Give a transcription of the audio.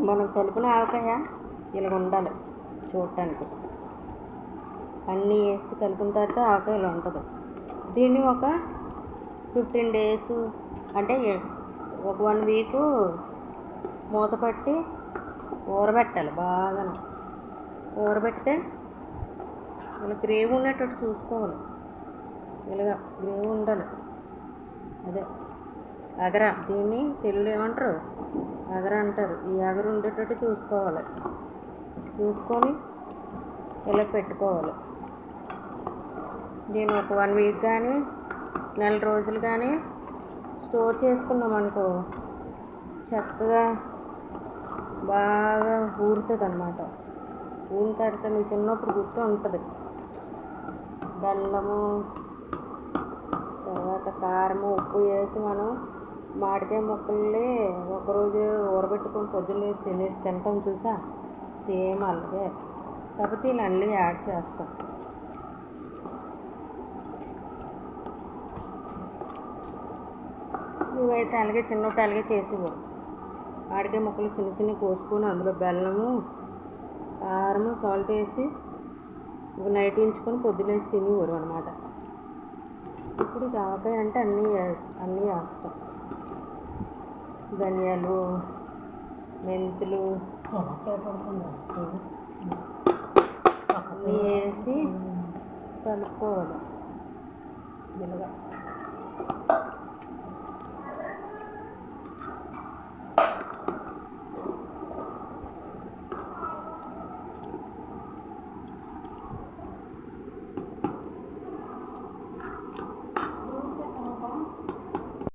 మనం కలిపిన ఆవకాయ ఇలా ఉండాలి చూడటానికి. అన్నీ వేసి కలిపిన తర్వాత ఆవకాయ ఇలా ఉంటుంది. దీన్ని ఒక 15 days అంటే ఒక 1 week మూత పట్టి ఊరబెట్టాలి. బాగా ఊరబెడితే ఇలా గ్రేవీ ఉండేటట్టు చూసుకోవాలి. ఇలాగా గ్రేవీ ఉండాలి. అదే అగర, దీన్ని తెలుగులో ఏమంటారు? అగర అంటారు. ఈ అగర ఉండేటట్టు చూసుకోవాలి. చూసుకొని ఇలా పెట్టుకోవాలి. దీన్ని ఒక 1 week కానీ నెల రోజులు కానీ స్టోర్ చేసుకున్నాం అనుకో చక్కగా బాగా ఊరుతుంది అన్నమాట. ఊరిన తర్వాత మీ చిన్నప్పుడు గుర్తు ఉంటుంది. బెల్లము తర్వాత కారము ఉప్పు వేసి మనం మామిడికాయ ముక్కల్ని ఒకరోజు ఊరబెట్టుకొని పొద్దున్న వేసి తింటాం చూసా, సేమ్ అలాగే. కాకపోతే ఇలా అన్నీ యాడ్ చేస్తాం. నువ్వైతే అలాగే చిన్నప్పుడు అలాగే చేసేవారు. మామిడికాయ ముక్కలు చిన్న చిన్న కోసుకొని అందులో బెల్లము కారము సాల్ట్ వేసి నైట్ ఉంచుకొని పొద్దున్న వేసి తినేవారు అనమాట. ఇప్పుడు ఆవకాయ అంటే అన్నీ వేస్తాం. ధనియాలు, మెంతులు అన్నీ వేసి కలుపుకోవాలి. ఇలాగా